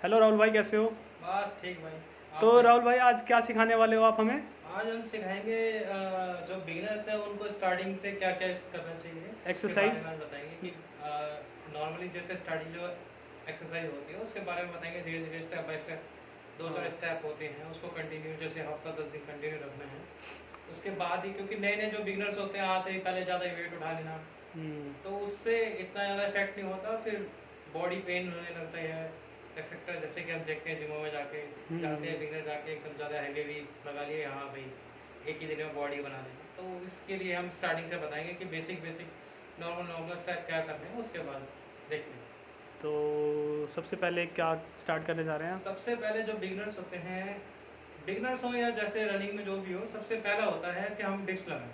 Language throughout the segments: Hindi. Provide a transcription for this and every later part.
हेलो राहुल भाई, कैसे हो? बस ठीक भाई। तो आप राहुल बताइए। भाई, आज क्या सिखाने वाले हो आप हमें? आज हम सिखाएंगे जो बिगिनर्स हैं उनको स्टार्टिंग से क्या क्या करना चाहिए उसके बारे एक्सरसाइज। में बताएंगे कि नॉर्मली जैसे स्टार्टिंग जो एक्सरसाइज होती है उसके बारे में बताएंगे, धीरे धीरे स्टेप बाय स्टेप। दो हाँ। चार स्टेप होते हैं उसको कंटिन्यू, जैसे हफ्ता 10 दिन कंटिन्यू रखना है। उसके बाद ही, क्योंकि नए नए जो बिगिनर्स होते हैं आते ही पहले ज़्यादा वेट उठा लेना, हम्म। तो उससे इतना ज़्यादा इफेक्ट नहीं होता, फिर बॉडी पेन होने लगता है एक्सेट्रा। जैसे कि हम देखते हैं जिमों में जाके जाते हैं हम्म। बिगनर, जाके एकदम ज़्यादा हैवी हैवी लगा लिए, हाँ भाई एक ही दिन में बॉडी बना लेना। तो इसके लिए हम स्टार्टिंग से बताएंगे कि basic basic normal normal step क्या करने हैं, उसके बाद देखते हैं। तो सबसे पहले क्या स्टार्ट करने जा रहे हैं आप? सबसे पहले जो बिगनर्स होते हैं, बिगनर्स हो या जैसे रनिंग में जो भी हो, सबसे पहला होता है कि हम डिप्स लगाएं।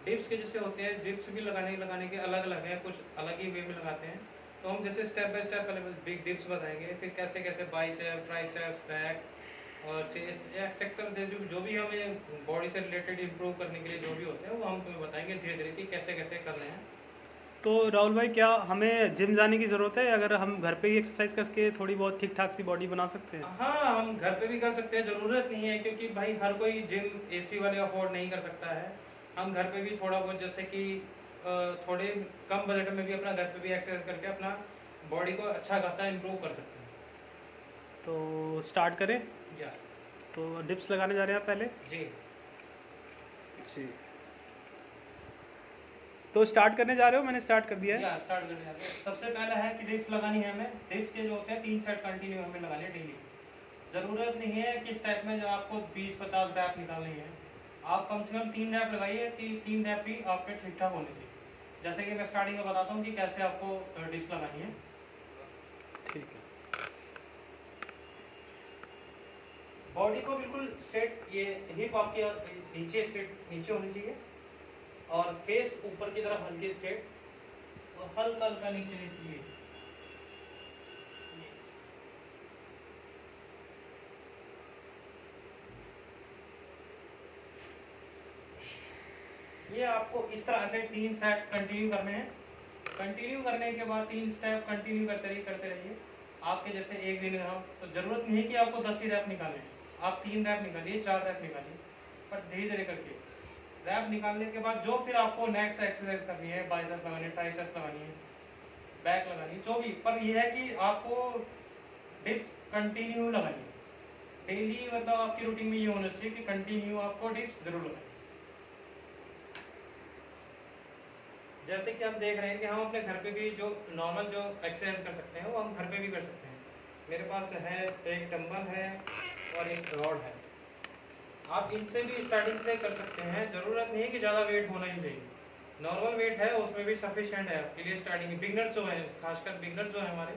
डिप्स के जैसे होते हैं, डिप्स भी लगाने के अलग अलग हैं, कुछ अलग ही वे में लगाते हैं। तो हम जैसे स्टेप बाय स्टेप पहले बिग डिप्स बताएंगे, फिर कैसे कैसे बाइसेप, ट्राइसेप्स, बैक और चेस्ट एक्सेट्रा, जैसे जो भी हमें बॉडी से रिलेटेड इंप्रूव करने के लिए जो भी होते हैं वो हम तुम्हें बताएंगे धीरे धीरे कि कैसे कैसे करने हैं। तो राहुल भाई, क्या हमें जिम जाने की ज़रूरत है? अगर हम घर पे ही एक्सरसाइज करके थोड़ी बहुत ठीक ठाक सी बॉडी बना सकते हैं? हाँ, हम घर पे भी कर सकते हैं, ज़रूरत नहीं है, क्योंकि भाई हर कोई जिम एसी वाले अफोर्ड नहीं कर सकता है। हम घर पे भी थोड़ा बहुत, जैसे कि थोड़े कम बजट में भी अपना घर पे भी एक्सरसाइज करके अपना बॉडी को अच्छा खासा इम्प्रूव कर सकते हैं। तो स्टार्ट करें। या तो डिप्स लगाने जा रहे हैं आप पहले। जी। जी। तो स्टार्ट करने जा रहे हो? मैंने स्टार्ट कर दिया है। या स्टार्ट करने जाते हैं। सबसे पहला है कि डिप्स लगानी है हमें। डिप्स के जो होते हैं 3 सेट कंटिन्यू हमें लगाने हैं डेली। ज़रूरत नहीं है कि स्टेप में जो आपको 20-50 रैप निकालनी है। आप कम से कम 3 रैप लगाइए, 3 रैप ही आपके ठीक ठाक होने चाहिए। जैसे कि मैं स्टार्टिंग में बताता हूँ कि कैसे आपको डिप्स लगानी है। ठीक है। बॉडी को बिल्कुल स्ट्रेट, ये हिप आपकी नीचे स्ट्रेट नीचे होनी चाहिए, और फेस ऊपर की तरफ हल्की स्ट्रेट, और हल्का हल्का नीचे नीचे ये आपको इस तरह से 3 सेट कंटिन्यू करने हैं। कंटिन्यू करने के बाद 3 स्टेप कंटिन्यू करते रहिए। आपके जैसे एक दिन हम, तो जरूरत नहीं है कि आपको 10 ही रैप निकालें। आप 3 रैप निकालिए, 4 रैप निकालिए, पर धीरे धीरे करके रैप निकालने के बाद जो फिर आपको नेक्स्ट एक्सरसाइज करनी है, बाइसेप्स लगानी है, ट्राइसेप्स लगानी है, बैक लगानी है, जो भी, पर यह है कि आपको डिप्स कंटिन्यू लगानी है डेली। मतलब आपकी रूटीन में ये होना चाहिए कि कंटिन्यू आपको डिप्स जरूर लगानी। जैसे कि हम देख रहे हैं कि हम अपने घर पे भी जो नॉर्मल जो एक्सरसाइज कर सकते हैं वो हम घर पे भी कर सकते हैं। मेरे पास है, एक डंबल है और एक रॉड है। आप इनसे भी स्टार्टिंग से कर सकते हैं, ज़रूरत नहीं है कि ज़्यादा वेट होना ही चाहिए। नॉर्मल वेट है उसमें भी सफिशिएंट है आपके लिए स्टार्टिंग। बिगनर्स जो हैं, खासकर बिगनर्स जो हैं हमारे,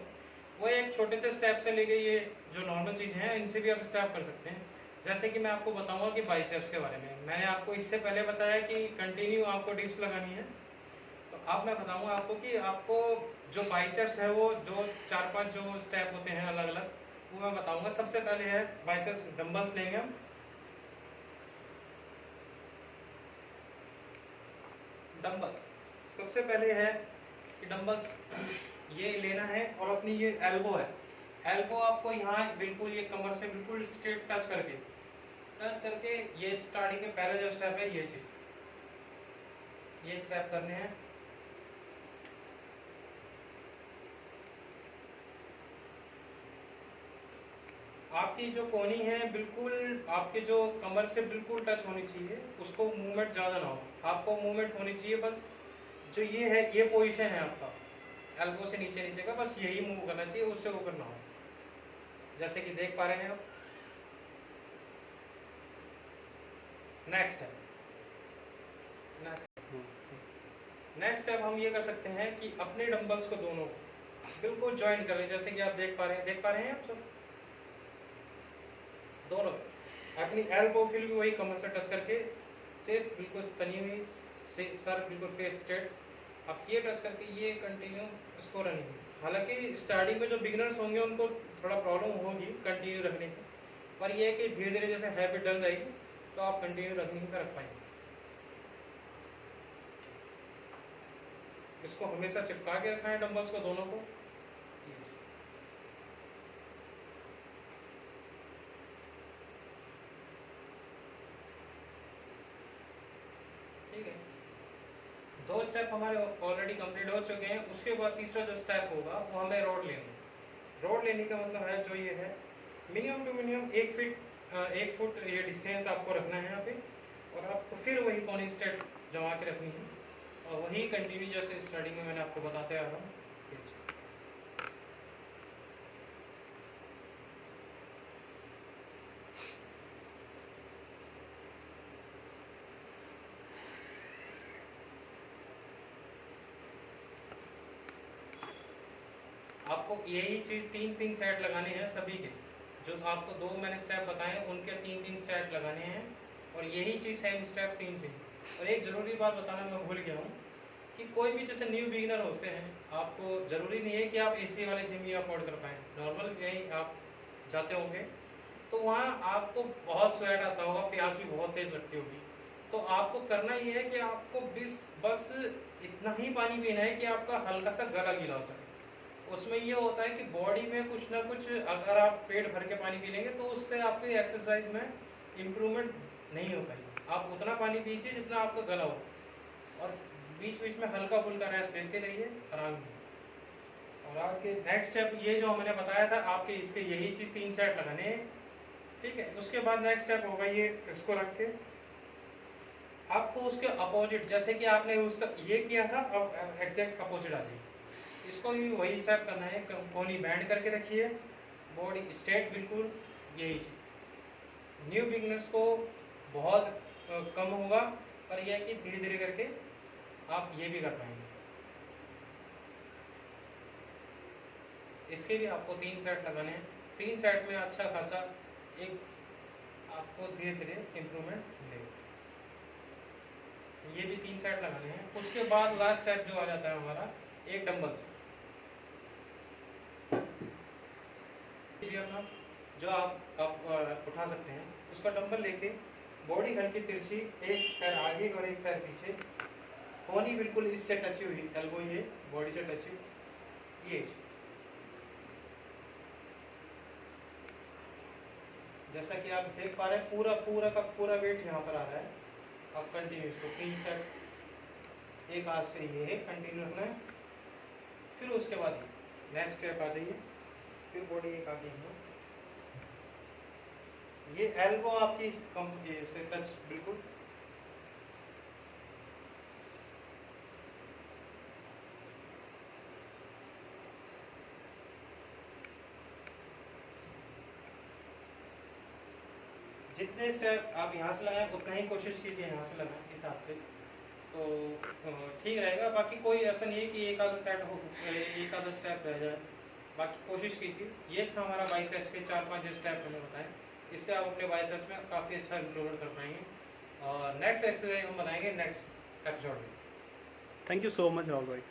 वो एक छोटे से स्टेप से लेके ये जो नॉर्मल चीज़ें हैं इनसे भी आप स्टार्ट कर सकते हैं। जैसे कि मैं आपको बताऊंगा कि बाइसेप्स के बारे में, मैंने आपको इससे पहले बताया कि कंटिन्यू आपको डिप्स लगानी है। तो अब मैं बताऊंगा आपको कि आपको जो बाइसेप्स है वो जो 4-5 जो स्टेप होते हैं अलग अलग, वो मैं बताऊंगा। सबसे पहले है बाइसेप्स, डंबल्स लेंगे हम। डंबल्स सबसे पहले है कि डंबल्स ये लेना है, और अपनी ये एल्बो है, एल्बो आपको यहाँ बिल्कुल ये कमर से बिल्कुल स्ट्रेट टच करके ये स्टार्टिंग में पहले जो स्टेप है ये स्टेप करने हैं। आपकी जो कोहनी है बिल्कुल आपके जो कमर से बिल्कुल टच होनी चाहिए, उसको मूवमेंट ज़्यादा ना हो, आपको मूवमेंट होनी चाहिए बस। जो ये है, ये पोजीशन है आपका एल्बो से नीचे नीचे का, बस यही मूव करना चाहिए, उससे ऊपर ना हो। जैसे कि देख पा रहे हैं आप। नेक्स्ट है, नेक्स्ट स्टेप हम ये कर सकते हैं कि अपने डंबल्स को दोनों बिल्कुल ज्वाइन कर ले, जैसे कि आप देख पा रहे हैं आप सब दोनों। अपनी एल्बो फिर भी वही कमर से टच करके, चेस्ट बिल्कुल तनी हुई, सर बिल्कुल फेस स्ट्रेट। अब ये टच करके ये कंटिन्यू इसको रनिंग। हालांकि स्टार्टिंग में जो बिगिनर्स होंगे उनको थोड़ा प्रॉब्लम होगी कंटिन्यू रखने की, पर ये है कि धीरे धीरे जैसे हैबिट डल जाएगी तो आप कंटिन्यू रखने में रख पाएंगे। इसको हमेशा चिपका के रखना है डंबल्स को दोनों को। ठीक है, 2 स्टेप हमारे ऑलरेडी कंप्लीट हो चुके हैं। उसके बाद तीसरा जो स्टेप होगा वो हमें रॉड लेनी है। रॉड लेने का मतलब है जो ये है, मिनिमम टू मिनिमम 1 फुट ये डिस्टेंस आपको रखना है यहाँ पे, और आपको फिर वही कॉर्निंग स्टेप जमा के रखनी है, और वही कंटिन्यू जैसे स्टार्टिंग में मैंने आपको बताते आ रहा हूँ। आपको यही चीज़ 3 सेट लगाने हैं सभी के, जो आपको 2 मैंने स्टेप बताए उनके 3 सेट लगाने हैं, और यही चीज़ सेम स्टेप 3 से। और एक ज़रूरी बात बताना मैं भूल गया हूँ कि कोई भी जैसे न्यू बिगिनर होते हैं, आपको ज़रूरी नहीं है कि आप एसी वाले जिम ही अफोर्ड कर पाएँ। नॉर्मल कहीं आप जाते होंगे तो वहाँ आपको बहुत स्वेट आता होगा, प्यास भी बहुत तेज़ लगती होगी, तो आपको करना ये है कि आपको बस इतना ही पानी पीना है कि आपका हल्का सा गला गीला हो सके। उसमें ये होता है कि बॉडी में कुछ ना कुछ, अगर आप पेट भर के पानी पी लेंगे तो उससे आपकी एक्सरसाइज में इम्प्रूवमेंट नहीं हो पाएगी। आप उतना पानी पीजिए जितना आपका गला हो, और बीच बीच में हल्का फुल्का रेस्ट लेते रहिए आराम से। और आपके नेक्स्ट स्टेप ये जो मैंने बताया था, आपके इसके यही चीज़ 3 सेट लगाने हैं, ठीक है। उसके बाद नेक्स्ट स्टेप होगा ये, इसको रख के आपको उसके अपोजिट, जैसे कि आपने उसका ये किया था, अब एग्जैक्ट अपोजिट आ जाइए, इसको भी वही स्टेप करना है। कोहनी बैंड करके रखिए, बॉडी स्ट्रेट बिल्कुल, यही चीज़ न्यू बिगनर्स को बहुत कम होगा, पर यह है कि धीरे धीरे करके आप ये भी कर पाएंगे। इसके भी आपको 3 सेट लगाने हैं। 3 सेट में अच्छा खासा एक आपको धीरे धीरे इम्प्रूवमेंट मिलेगा। ये भी 3 सेट लगाने हैं। उसके बाद लास्ट स्टेप जो आ जाता है हमारा, एक डंबल से अपना जो आप उठा सकते हैं, उसका डंबल लेके बॉडी हल्की तिरछी, एक पैर आगे और एक पैर पीछे, कोहनी बिल्कुल इससे टच हुई, एल्बो ये बॉडी से टच हुई, ये जैसा कि आप देख पा रहे हैं, पूरा का पूरा वेट यहाँ पर आ रहा है। अब कंटिन्यू इसको 3 सेट एक हाथ से ये कंटिन्यू रखना है। फिर उसके बाद नेक्स्ट स्टेप आ जाइए, फिर बॉडी एक आगे है, ये एल्बो आपकी इस कम से टच बिल्कुल, जितने स्टेप आप यहाँ से लगाएं उतना ही कोशिश कीजिए यहाँ से लगाएं इस हाथ से, तो ठीक रहेगा। बाकी कोई ऐसा नहीं है कि एक आधा स्टेप रह जाए, बाकी कोशिश कीजिए। ये था हमारा बाइसेप्स के 4-5 स्टेप मैंने बताए, इससे आप अपने बाइसेप्स में काफ़ी अच्छा इम्प्रूवमेंट कर पाएंगे। और नेक्स्ट एक्सरसाइज हम बताएंगे नेक्स्ट एपिसोड में। Thank you so much Rahul भाई।